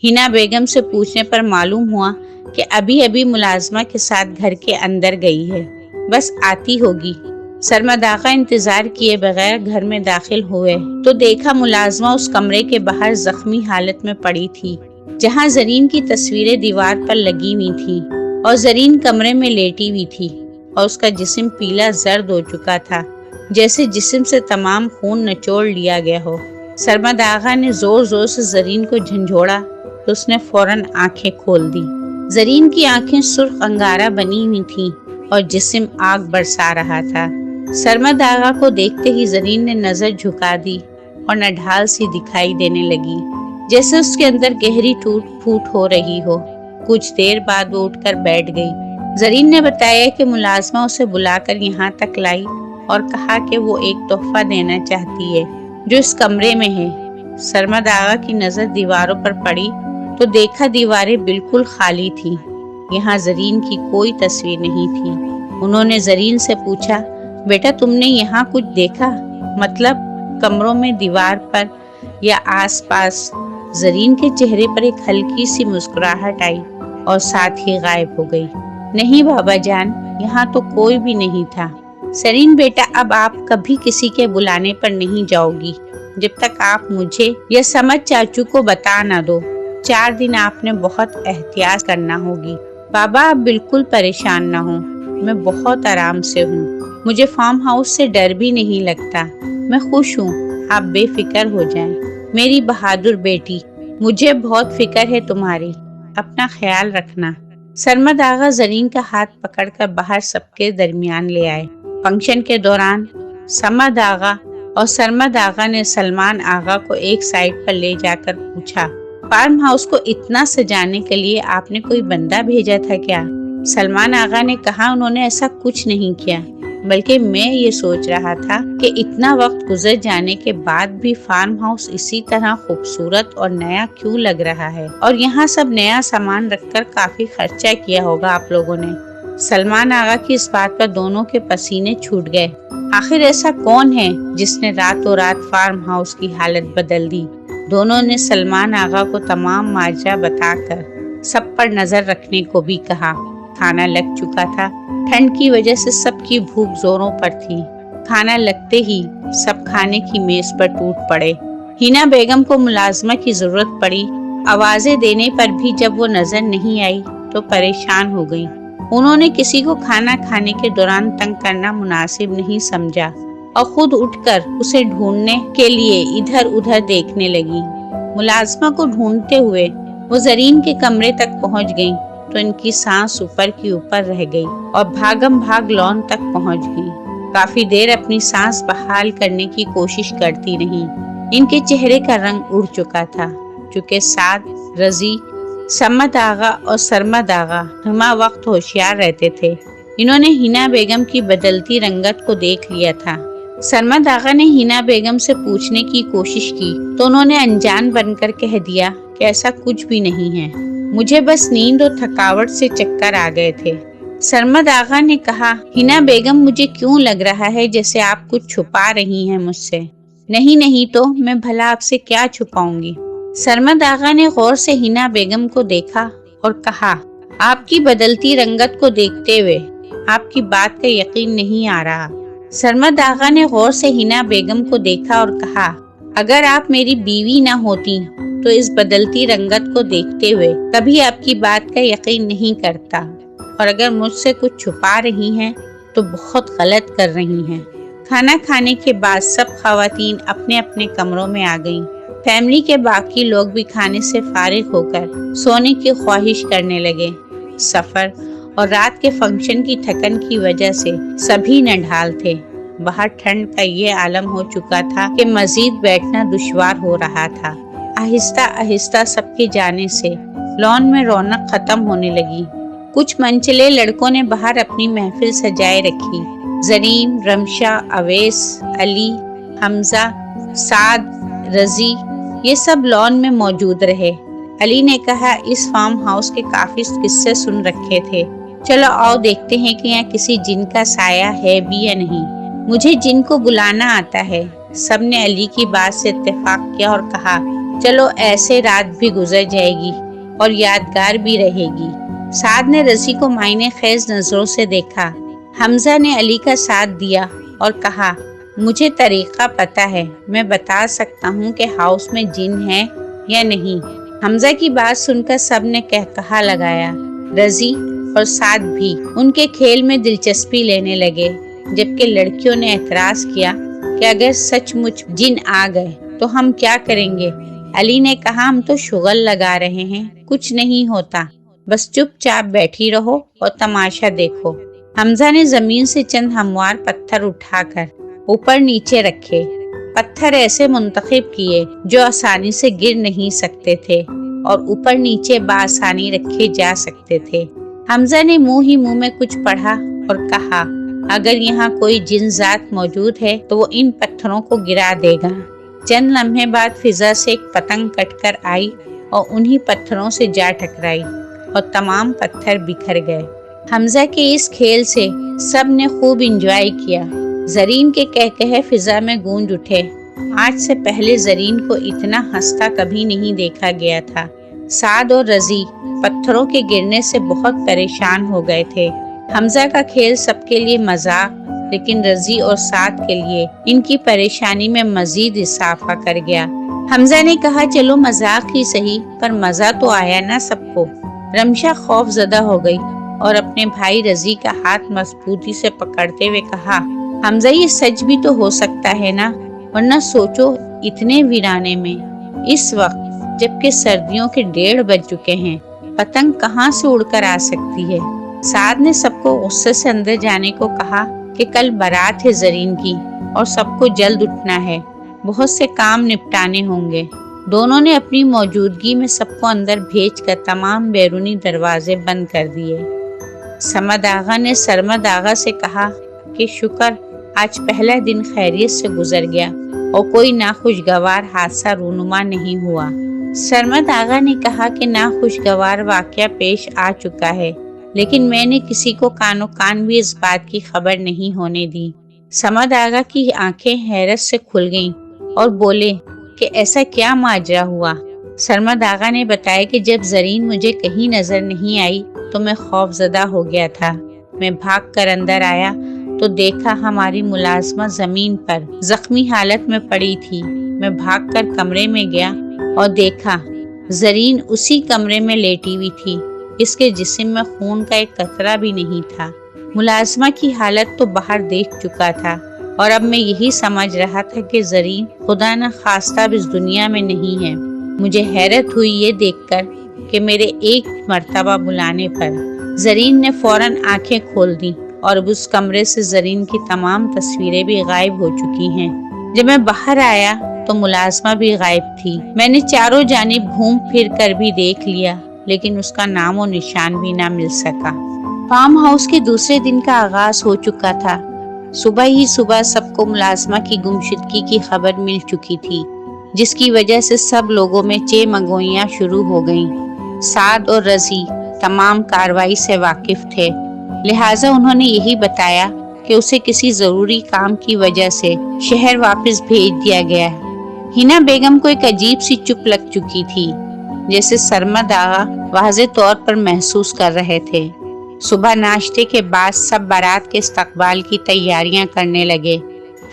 हिना बेगम से पूछने पर मालूम हुआ कि अभी अभी मुलाजमा के साथ घर के अंदर गई है, बस आती होगी। सरमद आगा इंतजार किए बगैर घर में दाखिल हुए तो देखा मुलाजमा उस कमरे के बाहर जख्मी हालत में पड़ी थी, जहां जरीन की तस्वीरें दीवार पर लगी हुई थी और जरीन कमरे में लेटी हुई थी और उसका जिस्म पीला जर्द हो चुका था, जैसे जिस्म से तमाम खून निचोड़ लिया गया हो। सरमद आगा ने जोर जोर से जरीन को झंझोड़ा तो उसने फौरन आंखें खोल दी। जरीन की आंखें सुर्ख अंगारा बनी हुई थीं और जिस्म आग बरसा रहा था। सरमद आगा को देखते ही जरीन ने नजर झुका दी और नढाल सी दिखाई देने लगी, जैसे उसके अंदर गहरी टूट फूट हो रही हो। कुछ देर बाद वो उठकर बैठ गई। जरीन ने बताया कि मुलाजमा उसे बुलाकर यहाँ तक लाई और कहा कि वो एक तोहफा देना चाहती है जो इस कमरे में है। सरमद आगा की नजर दीवारों पर पड़ी तो देखा दीवारें बिल्कुल खाली थी, यहाँ जरीन की कोई तस्वीर नहीं थी। उन्होंने जरीन से पूछा, बेटा तुमने यहाँ कुछ देखा? मतलब कमरों में, दीवार पर या आसपास? जरीन के चेहरे पर एक हल्की सी मुस्कुराहट आई और साथ ही गायब हो गई। नहीं बाबा जान, यहाँ तो कोई भी नहीं था। जरीन बेटा, अब आप कभी किसी के बुलाने पर नहीं जाओगी जब तक आप मुझे या समझ चाचू को बता ना दो। 4 दिन आपने बहुत एहतियात करना होगी। बाबा आप बिल्कुल परेशान ना हो, मैं बहुत आराम से हूँ। मुझे फार्म हाउस से डर भी नहीं लगता, मैं खुश हूँ। आप बेफिक्र हो जाएं। मेरी बहादुर बेटी, मुझे बहुत फिक्र है तुम्हारी, अपना ख्याल रखना। सरमद आगा जरीन का हाथ पकड़कर बाहर सबके दरमियान ले आए। फंक्शन के दौरान समद आगा और सरमद आगा ने सलमान आगा को एक साइड पर ले जाकर पूछा, फार्म हाउस को इतना सजाने के लिए आपने कोई बंदा भेजा था क्या? सलमान आगा ने कहा, उन्होंने ऐसा कुछ नहीं किया, बल्कि मैं ये सोच रहा था कि इतना वक्त गुजर जाने के बाद भी फार्म हाउस इसी तरह खूबसूरत और नया क्यों लग रहा है, और यहाँ सब नया सामान रखकर काफी खर्चा किया होगा आप लोगों ने। सलमान आगा की इस बात पर दोनों के पसीने छूट गए। आखिर ऐसा कौन है जिसने रातों रात फार्म हाउस की हालत बदल दी? दोनों ने सलमान आगा को तमाम माजरा बताकर सब पर नजर रखने को भी कहा। खाना लग चुका था, ठंड की वजह से सबकी भूख जोरों पर थी। खाना लगते ही सब खाने की मेज पर टूट पड़े। हिना बेगम को मुलाजमा की जरूरत पड़ी। आवाजें देने पर भी जब वो नजर नहीं आई तो परेशान हो गई। उन्होंने किसी को खाना खाने के दौरान तंग करना मुनासिब नहीं समझा और खुद उठकर उसे ढूंढने के लिए इधर उधर देखने लगी। मुलाजमा को ढूंढते हुए वो जरीन के कमरे तक पहुंच गई तो इनकी सांस ऊपर की ऊपर रह गई और भागम भाग लॉन तक पहुंच गई। काफी देर अपनी सांस बहाल करने की कोशिश करती रही। इनके चेहरे का रंग उड़ चुका था, चूँकि साद, रजी, समद आगा और सरमद आगा हमा वक्त होशियार रहते थे। इन्होंने हिना बेगम की बदलती रंगत को देख लिया था। सरमद आगा ने हिना बेगम से पूछने की कोशिश की तो उन्होंने अनजान बनकर कह दिया कि ऐसा कुछ भी नहीं है, मुझे बस नींद और थकावट से चक्कर आ गए थे। सरमद आगा ने कहा, हिना बेगम मुझे क्यों लग रहा है जैसे आप कुछ छुपा रही हैं मुझसे। नहीं नहीं तो मैं भला आपसे क्या छुपाऊंगी। सरमद आगा ने गौर से हिना बेगम को देखा और कहा, आपकी बदलती रंगत को देखते हुए आपकी बात का यकीन नहीं आ रहा। सरमद आगा ने गौर से हिना बेगम को देखा और कहा, अगर आप मेरी बीवी न होती तो इस बदलती रंगत को देखते हुए कभी आपकी बात का यकीन नहीं करता, और अगर मुझसे कुछ छुपा रही हैं तो बहुत गलत कर रही हैं। खाना खाने के बाद सब खवातीन अपने अपने कमरों में आ गईं। फैमिली के बाकी लोग भी खाने से फारिग होकर सोने की ख्वाहिश करने लगे। सफर और रात के फंक्शन की थकन की वजह से सभी नढाल थे। बाहर ठंड का ये आलम हो चुका था कि मजीद बैठना दुश्वार हो रहा था। आहिस्ता आहिस्ता सबके जाने से लॉन में रौनक खत्म होने लगी। कुछ मनचले लड़कों ने बाहर अपनी महफिल सजाए रखी। जरीन, रमशा, अवैस, अली, हमजा, साद, रजी ये सब लॉन में मौजूद रहे। अली ने कहा, इस फार्म हाउस के काफी किस्से सुन रखे थे, चलो आओ देखते हैं कि यहाँ किसी जिन का साया है भी या नहीं। मुझे जिन को बुलाना आता है। सबने अली की बात से इत्तेफाक किया और कहा, चलो ऐसे रात भी गुजर जाएगी और यादगार भी रहेगी। साद ने रज़ी को मायने खेज नजरों से देखा। हमजा ने अली का साथ दिया और कहा, मुझे तरीका पता है, मैं बता सकता हूँ कि हाउस में जिन है या नहीं। हमजा की बात सुनकर सब ने कहकहा लगाया। रज़ी और साद भी उनके खेल में दिलचस्पी लेने लगे, जबकि लड़कियों ने एतराज किया कि अगर सचमुच जिन आ गए तो हम क्या करेंगे। अली ने कहा, हम तो शुगल लगा रहे हैं, कुछ नहीं होता, बस चुपचाप बैठी रहो और तमाशा देखो। हमजा ने जमीन से चंद हमवार पत्थर उठाकर ऊपर नीचे रखे। पत्थर ऐसे मुंतखब किए जो आसानी से गिर नहीं सकते थे और ऊपर नीचे बासानी रखे जा सकते थे। हमजा ने मुंह ही मुंह में कुछ पढ़ा और कहा, अगर यहाँ कोई जिन जात मौजूद है तो वो इन पत्थरों को गिरा देगा। चंद लम्हे बाद फिजा से एक पतंग कटकर आई और उन्हीं पत्थरों से जा टकराई और तमाम पत्थर बिखर गए। हमजा के इस खेल से सब ने खूब इंजॉय किया। जरीन के कहकहे फिजा में गूंज उठे। आज से पहले जरीन को इतना हंसता कभी नहीं देखा गया था। साद और रज़ी पत्थरों के गिरने से बहुत परेशान हो गए थे। हमजा का खेल सबके लिए मजाक, लेकिन रज़ी और साद के लिए इनकी परेशानी में मजीद इजाफा कर गया। हमजा ने कहा, चलो मजाक ही सही, पर मजा तो आया ना सबको। रमशा खौफ ज़दा हो गई और अपने भाई रज़ी का हाथ मजबूती से पकड़ते हुए कहा, हमजा ये सच भी तो हो सकता है ना, वरना सोचो इतने वीराने में इस वक्त जबकि सर्दियों के 1:30 बज चुके हैं, पतंग कहाँ से उड़कर आ सकती है। साद ने सबको गुस्से से अंदर जाने को कहा कि कल बारात है जरीन की और सबको जल्द उठना है, बहुत से काम निपटाने होंगे। दोनों ने अपनी मौजूदगी में सबको अंदर भेजकर तमाम बैरूनी दरवाजे बंद कर दिए। समद आगा ने सरमद आगा से कहा कि शुक्र आज पहला दिन खैरियत से गुजर गया और कोई नाखुशगवार हादसा रूनुमा नहीं हुआ। सरमद आगा ने कहा कि नाखुशगवार वाकया पेश आ चुका है, लेकिन मैंने किसी को कानो कान भी इस बात की खबर नहीं होने दी। समद आगा की आंखें हैरत से खुल गईं और बोले कि ऐसा क्या माजरा हुआ। सरमद आगा ने बताया कि जब जरीन मुझे कहीं नजर नहीं आई तो मैं खौफजदा हो गया था। मैं भागकर अंदर आया तो देखा हमारी मुलाजमा जमीन पर जख्मी हालत में पड़ी थी। मैं भागकर कमरे में गया और देखा जरीन उसी कमरे में लेटी हुई थी। इसके जिस्म में खून का एक कतरा भी नहीं था। मुलाजमा की हालत तो बाहर देख चुका था और अब मैं यही समझ रहा था कि जरीन खुदा न खास्ता इस दुनिया में नहीं है। मुझे हैरत हुई ये देखकर कि मेरे एक मर्तबा बुलाने पर जरीन ने फौरन आंखें खोल दी और अब उस कमरे से जरीन की तमाम तस्वीरें भी गायब हो चुकी हैं। जब मैं बाहर आया तो मुलाजमा भी गायब थी। मैंने चारों जानिब घूम फिर कर भी देख लिया, लेकिन उसका नाम और निशान भी ना मिल सका। फार्म हाउस के दूसरे दिन का आगाज हो चुका था। सुबह ही सुबह सबको मुलाजमा की गुमशुदगी की खबर मिल चुकी थी, जिसकी वजह से सब लोगों में चेमगोइयां शुरू हो गईं। साद और रज़ी तमाम कार्रवाई से वाकिफ थे, लिहाजा उन्होंने यही बताया कि उसे किसी जरूरी काम की वजह से शहर वापस भेज दिया गया है। हिना बेगम को एक अजीब सी चुप लग चुकी थी, जैसे सरमद आगा वाज़े तौर पर महसूस कर रहे थे। सुबह नाश्ते के बाद सब बारात के इस्तकबाल की तैयारियां करने लगे।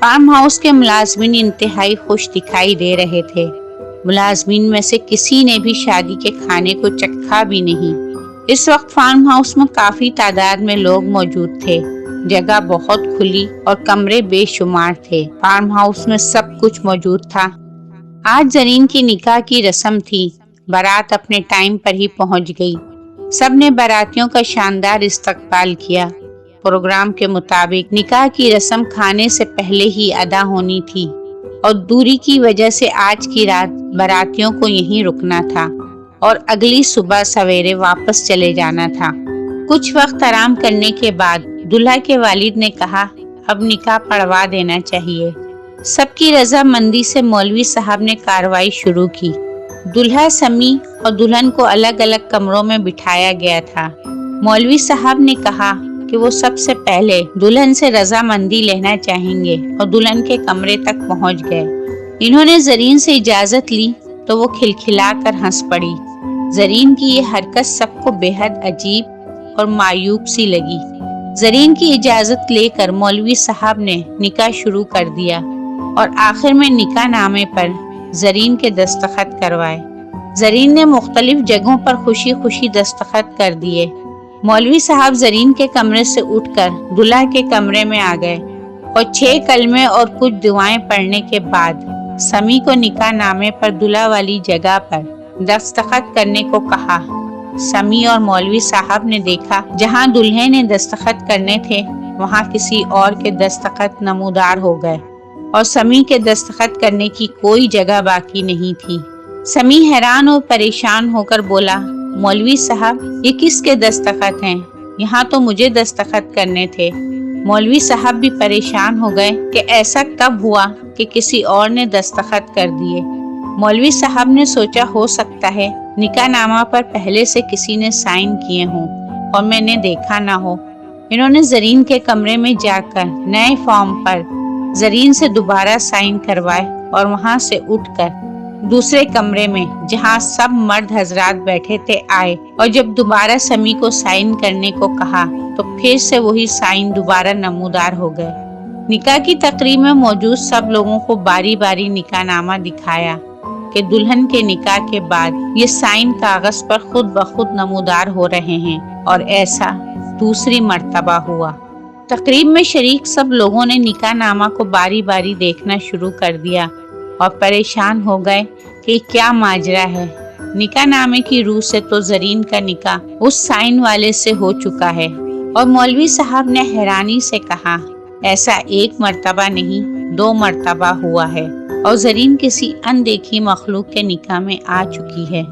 फार्म हाउस के मुलाजमीन इंतहाई खुश दिखाई दे रहे थे। मुलाजमीन में से किसी ने भी शादी के खाने को चखा भी नहीं। इस वक्त फार्म हाउस में काफी तादाद में लोग मौजूद थे। जगह बहुत खुली और कमरे बेशुमार थे। फार्म हाउस में सब कुछ मौजूद था। आज जरीन की निकाह की रस्म थी। बारात अपने टाइम पर ही पहुंच गई। सब ने बारातियों का शानदार इस्तकबाल किया। प्रोग्राम के मुताबिक निकाह की रस्म खाने से पहले ही अदा होनी थी और दूरी की वजह से आज की रात बारातियों को यहीं रुकना था और अगली सुबह सवेरे वापस चले जाना था। कुछ वक्त आराम करने के बाद दुल्हा के वालिद ने कहा, अब निकाह पढ़वा देना चाहिए। सबकी रजामंदी से मौलवी साहब ने कार्रवाई शुरू की। दुल्हा समी और दुल्हन को अलग अलग कमरों में बिठाया गया था। मौलवी साहब ने कहा कि वो सबसे पहले दुल्हन से रजामंदी लेना चाहेंगे और दुल्हन के कमरे तक पहुंच गए। इन्होंने जरीन से इजाजत ली تو وہ کھلکھلا کر ہنس پڑی۔ زرین کی یہ حرکت سب کو بے حد عجیب اور معیوب سی لگی۔ زرین کی اجازت لے کر مولوی صاحب نے نکاح شروع کر دیا اور آخر میں نکاح نامے پر زرین کے دستخط کروائے۔ زرین نے مختلف جگہوں پر خوشی خوشی دستخط کر دیے۔ مولوی صاحب زرین کے کمرے سے اٹھ کر دلہا کے کمرے میں آ گئے اور 6 کلمے اور کچھ دعائیں پڑھنے کے بعد سمی کو نکاح نامے پر دلہا والی جگہ پر دستخط کرنے کو کہا۔ سمی اور مولوی صاحب نے دیکھا جہاں دلہے نے دستخط کرنے تھے وہاں کسی اور کے دستخط نمودار ہو گئے اور سمی کے دستخط کرنے کی کوئی جگہ باقی نہیں تھی۔ سمی حیران اور پریشان ہو کر بولا، مولوی صاحب یہ کس کے دستخط ہیں؟ یہاں تو مجھے دستخط کرنے تھے۔ مولوی صاحب بھی پریشان ہو گئے کہ ایسا کب ہوا کہ کسی اور نے دستخط کر دیے۔ مولوی صاحب نے سوچا ہو سکتا ہے نکاح نامہ پر پہلے سے کسی نے سائن کیے ہوں اور میں نے دیکھا نہ ہو۔ انہوں نے زرین کے کمرے میں جا کر نئے فارم پر زرین سے دوبارہ سائن کروائے اور وہاں سے اٹھ کر دوسرے کمرے میں جہاں سب مرد حضرات بیٹھے تھے آئے اور جب دوبارہ سمی کو سائن کرنے کو کہا تو پھر سے وہی سائن دوبارہ نمودار ہو گئے۔ نکاح کی تقریب میں موجود سب لوگوں کو باری باری نکاح نامہ دکھایا کہ دلہن کے نکاح کے بعد یہ سائن کاغذ پر خود بخود نمودار ہو رہے ہیں، اور ایسا دوسری مرتبہ ہوا۔ تقریب میں شریک سب لوگوں نے نکاح نامہ کو باری باری دیکھنا شروع کر دیا اور پریشان ہو گئے کہ کیا ماجرا ہے۔ نکاح نامے کی روح سے تو زرین کا نکاح اس سائن والے سے ہو چکا ہے، اور مولوی صاحب نے حیرانی سے کہا، ایسا 1 مرتبہ نہیں 2 مرتبہ ہوا ہے اور زرین کسی اندیکھی مخلوق کے نکاح میں آ چکی ہے۔